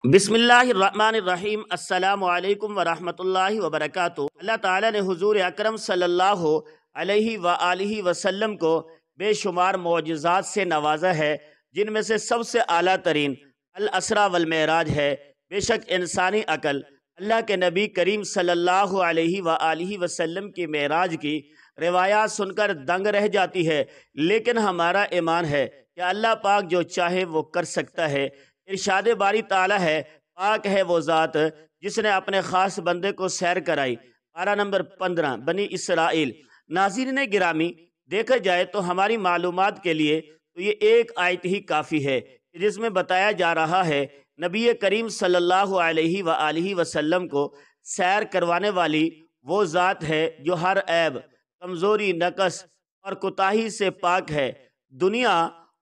بسم اللہ الرحمن الرحیم۔ السلام علیکم ورحمۃ اللہ وبرکاتہ۔ اللہ تعالیٰ نے حضور اکرم صلی اللہ علیہ وآلہ وسلم کو بے شمار معجزات سے نوازا ہے، جن میں سے سب سے اعلیٰ ترین الاسریٰ والمعراج ہے۔ بے شک انسانی عقل اللہ کے نبی کریم صلی اللہ علیہ وآلہ وسلم کی معراج کی روایات سن کر دنگ رہ جاتی ہے، لیکن ہمارا ایمان ہے کہ اللہ پاک جو چاہے وہ کر سکتا ہے۔ ارشاد باری تعالیٰ ہے، پاک ہے وہ ذات جس نے اپنے خاص بندے کو سیر کرائی۔ پارہ نمبر 15 بنی اسرائیل۔ ناظرین گرامی، دیکھا جائے تو ہماری معلومات کے لیے تو یہ ایک آیت ہی کافی ہے، جس میں بتایا جا رہا ہے نبی کریم صلی اللہ علیہ وآلہ وسلم کو سیر کروانے والی وہ ذات ہے جو ہر عیب، کمزوری، نقص اور کوتاہی سے پاک ہے۔ دنیا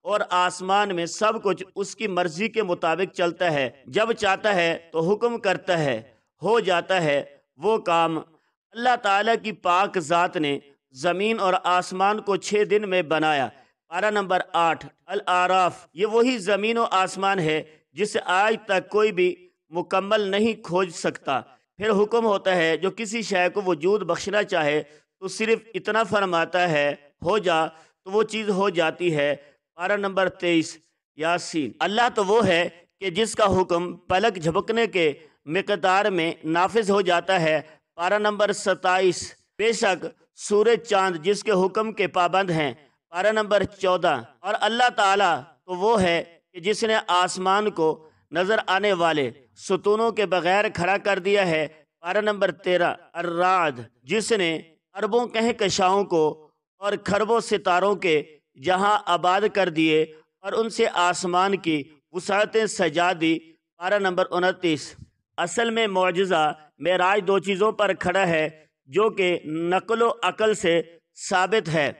اور آسمان میں سب کچھ اس کی مرضی کے مطابق چلتا ہے، جب چاہتا ہے تو حکم کرتا ہے، ہو جاتا ہے وہ کام۔ اللہ تعالیٰ کی پاک ذات نے زمین اور آسمان کو 6 دن میں بنایا۔ پارہ نمبر 8 الاعراف۔ یہ وہی زمین و آسمان ہے جسے آج تک کوئی بھی مکمل نہیں کھوج سکتا۔ پھر حکم ہوتا ہے، جو کسی شے کو وجود بخشنا چاہے تو صرف اتنا فرماتا ہے، ہو جا، تو وہ چیز ہو جاتی ہے۔ پارہ نمبر 23 یاسین۔ اللہ تو وہ ہے کہ جس کا حکم پلک جھپکنے کے مقدار میں نافذ ہو جاتا ہے۔ پارہ نمبر 27 بے شک سورج چاند جس کے حکم کے پابند ہیں۔ پارہ نمبر 14 اور اللہ تعالیٰ تو وہ ہے کہ جس نے آسمان کو نظر آنے والے ستونوں کے بغیر کھڑا کر دیا ہے۔ پارہ نمبر 13 الرعد۔ جس نے اربوں کہکشاؤں کو اور کھربوں ستاروں کے جہاں آباد کر دیے اور ان سے آسمان کی وسعتیں سجا دی۔ پارہ نمبر 29۔ اصل میں معجزہ معراج دو چیزوں پر کھڑا ہے جو کہ نقل و عقل سے ثابت ہے،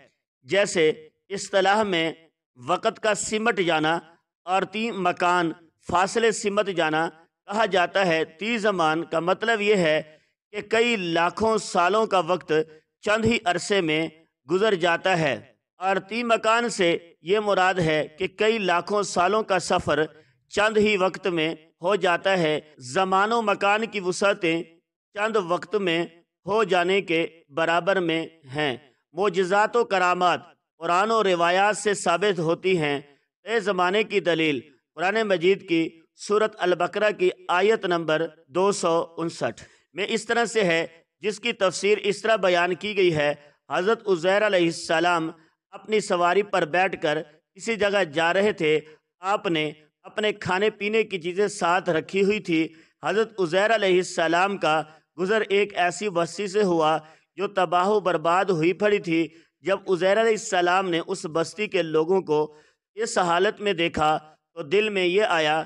جیسے اصطلاح میں وقت کا سمٹ جانا اور 3 مکان فاصلے سمٹ جانا کہا جاتا ہے۔ 3 زمان کا مطلب یہ ہے کہ کئی لاکھوں سالوں کا وقت چند ہی عرصے میں گزر جاتا ہے، اور 3 مکان سے یہ مراد ہے کہ کئی لاکھوں سالوں کا سفر چند ہی وقت میں ہو جاتا ہے۔ زمان و مکان کی وسعتیں چند وقت میں ہو جانے کے برابر میں ہیں۔ معجزات و کرامات قرآن و روایات سے ثابت ہوتی ہیں۔ طے زمانے کی دلیل قرآن مجید کی سورۃ البقرہ کی آیت نمبر 259 میں اس طرح سے ہے، جس کی تفسیر اس طرح بیان کی گئی ہے۔ حضرت عزیر علیہ السلام اپنی سواری پر بیٹھ کر کسی جگہ جا رہے تھے۔ آپ نے اپنے کھانے پینے کی چیزیں ساتھ رکھی ہوئی تھی۔ حضرت عزیر علیہ السلام کا گزر ایک ایسی بستی سے ہوا جو تباہ و برباد ہوئی پڑی تھی۔ جب عزیر علیہ السلام نے اس بستی کے لوگوں کو اس حالت میں دیکھا تو دل میں یہ آیا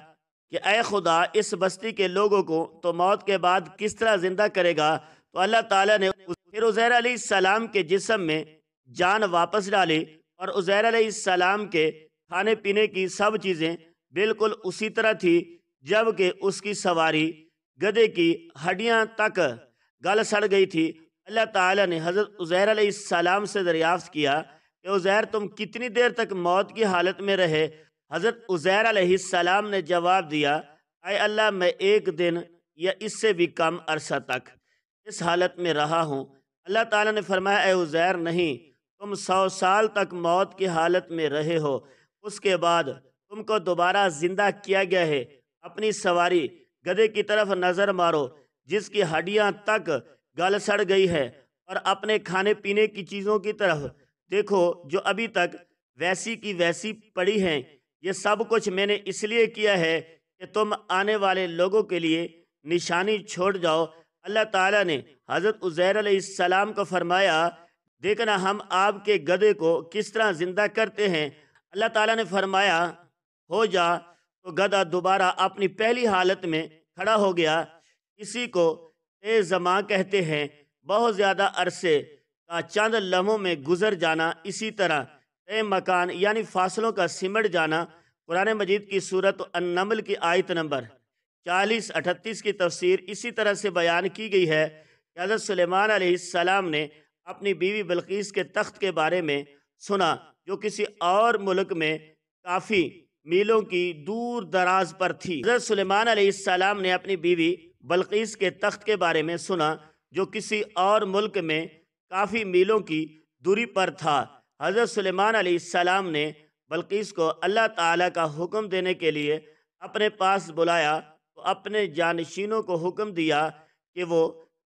کہ اے خدا، اس بستی کے لوگوں کو تو موت کے بعد کس طرح زندہ کرے گا؟ تو اللہ تعالیٰ نے پھر عزیر علیہ السلام کے جسم میں جان واپس ڈالی، اور عزیر علیہ السلام کے کھانے پینے کی سب چیزیں بالکل اسی طرح تھی، جبکہ اس کی سواری گدھے کی ہڈیاں تک گل سڑ گئی تھی۔ اللہ تعالیٰ نے حضرت عزیر علیہ السلام سے دریافت کیا کہ عزیر، تم کتنی دیر تک موت کی حالت میں رہے؟ حضرت عزیر علیہ السلام نے جواب دیا، اے اللہ، میں 1 دن یا اس سے بھی کم عرصہ تک اس حالت میں رہا ہوں۔ اللہ تعالیٰ نے فرمایا، اے عزیر، نہیں، تم 100 سال تک موت کی حالت میں رہے ہو، اس کے بعد تم کو دوبارہ زندہ کیا گیا ہے۔ اپنی سواری گدھے کی طرف نظر مارو جس کی ہڈیاں تک گل سڑ گئی ہے، اور اپنے کھانے پینے کی چیزوں کی طرف دیکھو جو ابھی تک ویسی کی ویسی پڑی ہیں۔ یہ سب کچھ میں نے اس لیے کیا ہے کہ تم آنے والے لوگوں کے لیے نشانی چھوڑ جاؤ۔ اللہ تعالیٰ نے حضرت عزیر علیہ السلام کو فرمایا، دیکھنا ہم آپ کے گدھے کو کس طرح زندہ کرتے ہیں۔ اللہ تعالیٰ نے فرمایا، ہو جا، تو گدھا دوبارہ اپنی پہلی حالت میں کھڑا ہو گیا۔ اسی کو طے زمان کہتے ہیں، بہت زیادہ عرصے کا چند لمحوں میں گزر جانا۔ اسی طرح طے مکان یعنی فاصلوں کا سمٹ جانا۔ قرآن مجید کی سورۃ النمل کی آیت نمبر 40-38 کی تفسیر اسی طرح سے بیان کی گئی ہے کہ حضرت سلیمان علیہ السلام نے اپنی بیوی بلقیس کے تخت کے بارے میں سنا، جو کسی اور ملک میں کافی میلوں کی دور دراز پر تھی۔ حضرت سلیمان علیہ السلام نے اپنی بیوی بلقیس کے تخت کے بارے میں سنا جو کسی اور ملک میں کافی میلوں کی دوری پر تھا۔ حضرت سلیمان علیہ السلام نے بلقیس کو اللہ تعالیٰ کا حکم دینے کے لیے اپنے پاس بلایا تو اپنے جانشینوں کو حکم دیا کہ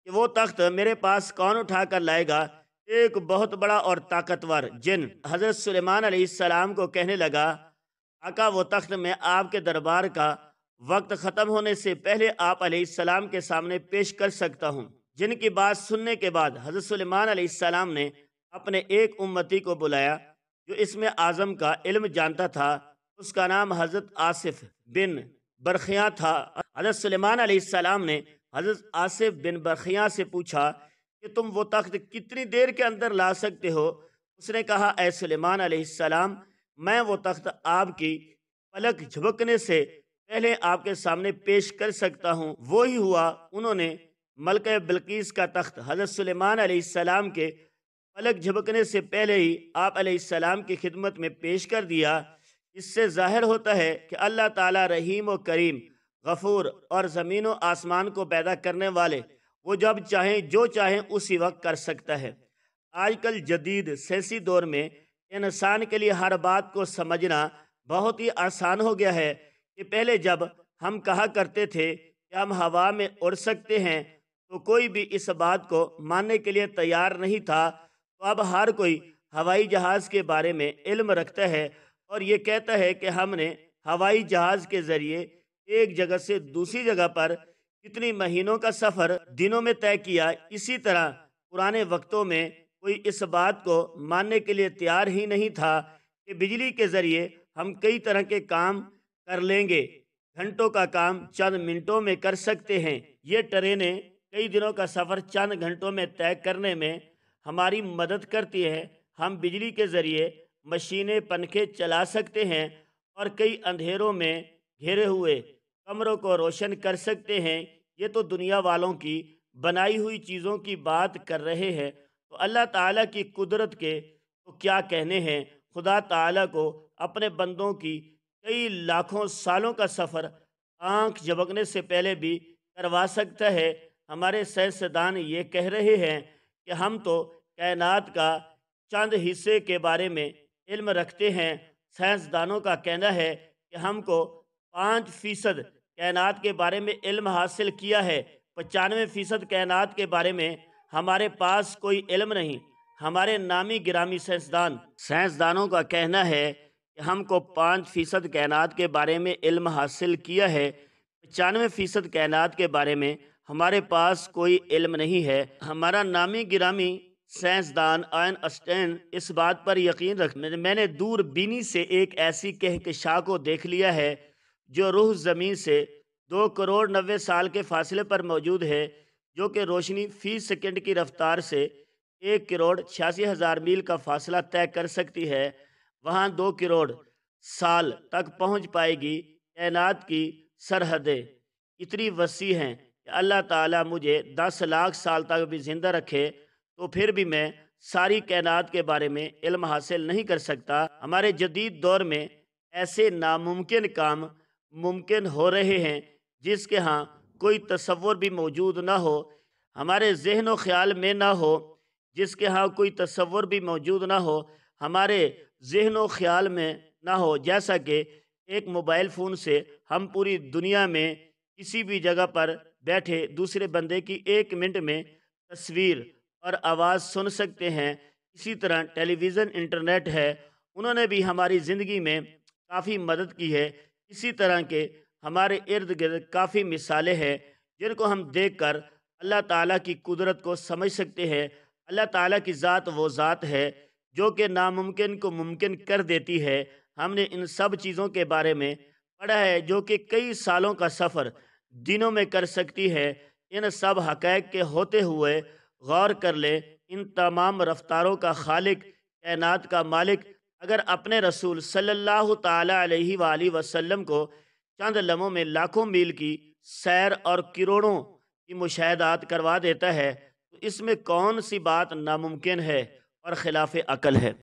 وہ تخت میرے پاس کون اٹھا کر لائے گا؟ ایک بہت بڑا اور طاقتور جن حضرت سلیمان علیہ السلام کو کہنے لگا، آقا وہ تخت میں آپ کے دربار کا وقت ختم ہونے سے پہلے آپ علیہ السلام کے سامنے پیش کر سکتا ہوں۔ جن کی بات سننے کے بعد حضرت سلیمان علیہ السلام نے اپنے ایک امتی کو بلایا جو اسم اعظم کا علم جانتا تھا۔ اس کا نام حضرت آصف بن برخیاں تھا۔ حضرت سلیمان علیہ السلام نے حضرت آصف بن برخیاں سے پوچھا کہ تم وہ تخت کتنی دیر کے اندر لا سکتے ہو؟ اس نے کہا، اے سلیمان علیہ السلام، میں وہ تخت آپ کی پلک جھپکنے سے پہلے آپ کے سامنے پیش کر سکتا ہوں۔ وہی ہوا، انہوں نے ملکہ بلقیس کا تخت حضرت سلیمان علیہ السلام کے پلک جھپکنے سے پہلے ہی آپ علیہ السلام کی خدمت میں پیش کر دیا۔ اس سے ظاہر ہوتا ہے کہ اللہ تعالیٰ رحیم و کریم، غفور اور زمین و آسمان کو پیدا کرنے والے، وہ جب چاہیں جو چاہیں اسی وقت کر سکتا ہے۔ آج کل جدید سائنسی دور میں انسان کے لیے ہر بات کو سمجھنا بہت ہی آسان ہو گیا ہے کہ پہلے جب ہم کہا کرتے تھے کہ ہم ہوا میں اڑ سکتے ہیں تو کوئی بھی اس بات کو ماننے کے لیے تیار نہیں تھا، تو اب ہر کوئی ہوائی جہاز کے بارے میں علم رکھتا ہے اور یہ کہتا ہے کہ ہم نے ہوائی جہاز کے ذریعے ایک جگہ سے دوسری جگہ پر کتنی مہینوں کا سفر دنوں میں طے کیا۔ اسی طرح پرانے وقتوں میں کوئی اس بات کو ماننے کے لیے تیار ہی نہیں تھا کہ بجلی کے ذریعے ہم کئی طرح کے کام کر لیں گے، گھنٹوں کا کام چند منٹوں میں کر سکتے ہیں۔ یہ ٹرینیں کئی دنوں کا سفر چند گھنٹوں میں طے کرنے میں ہماری مدد کرتی ہے۔ ہم بجلی کے ذریعے مشینیں، پنکھے چلا سکتے ہیں اور کئی اندھیروں میں گھیرے ہوئے کمروں کو روشن کر سکتے ہیں۔ یہ تو دنیا والوں کی بنائی ہوئی چیزوں کی بات کر رہے ہیں، تو اللہ تعالیٰ کی قدرت کے تو کیا کہنے ہیں۔ خدا تعالیٰ کو اپنے بندوں کی کئی لاکھوں سالوں کا سفر آنکھ جھپکنے سے پہلے بھی کروا سکتا ہے۔ ہمارے سائنسدان یہ کہہ رہے ہیں کہ ہم تو کائنات کا چند حصے کے بارے میں علم رکھتے ہیں۔ سائنسدانوں کا کہنا ہے کہ ہم کو 5% کائنات کے بارے میں علم حاصل کیا ہے، 95% کائنات کے بارے میں ہمارے پاس کوئی علم نہیں۔ ہمارے نامی گرامی سائنسدانوں کا کہنا ہے کہ ہم کو 5% کائنات کے بارے میں علم حاصل کیا ہے، 95% کائنات کے بارے میں ہمارے پاس کوئی علم نہیں ہے۔ ہمارا نامی گرامی سائنسدان آئن اسٹائن اس بات پر یقین میں نے دور بینی سے ایک ایسی کہکشاں کو دیکھ لیا ہے جو روح زمین سے 2 کروڑ 90 سال کے فاصلے پر موجود ہے، جو کہ روشنی فی سیکنڈ کی رفتار سے 1 کروڑ 86 ہزار میل کا فاصلہ طے کر سکتی ہے۔ وہاں 2 کروڑ سال تک پہنچ پائے گی۔ کائنات کی سرحدیں اتنی وسیع ہیں کہ اللہ تعالیٰ مجھے 10 لاکھ سال تک بھی زندہ رکھے تو پھر بھی میں ساری کائنات کے بارے میں علم حاصل نہیں کر سکتا۔ ہمارے جدید دور میں ایسے ناممکن کام ممکن ہو رہے ہیں جس کے ہاں کوئی تصور بھی موجود نہ ہو، ہمارے ذہن و خیال میں نہ ہو، جس کے ہاں کوئی تصور بھی موجود نہ ہو، ہمارے ذہن و خیال میں نہ ہو۔ جیسا کہ ایک موبائل فون سے ہم پوری دنیا میں کسی بھی جگہ پر بیٹھے دوسرے بندے کی 1 منٹ میں تصویر اور آواز سن سکتے ہیں، اسی طرح ٹیلی ویژن، انٹرنیٹ ہے، انہوں نے بھی ہماری زندگی میں کافی مدد کی ہے۔ اسی طرح کے ہمارے ارد گرد کافی مثالیں ہیں جن کو ہم دیکھ کر اللہ تعالیٰ کی قدرت کو سمجھ سکتے ہیں۔ اللہ تعالیٰ کی ذات وہ ذات ہے جو کہ ناممکن کو ممکن کر دیتی ہے۔ ہم نے ان سب چیزوں کے بارے میں پڑھا ہے جو کہ کئی سالوں کا سفر دنوں میں کر سکتی ہے۔ ان سب حقائق کے ہوتے ہوئے غور کر لیں، ان تمام رفتاروں کا خالق، کائنات کا مالک اگر اپنے رسول صلی اللہ تعالیٰ علیہ وآلہ وسلم کو چند لمحوں میں لاکھوں میل کی سیر اور کروڑوں کی مشاہدات کروا دیتا ہے تو اس میں کون سی بات ناممکن ہے اور خلاف عقل ہے؟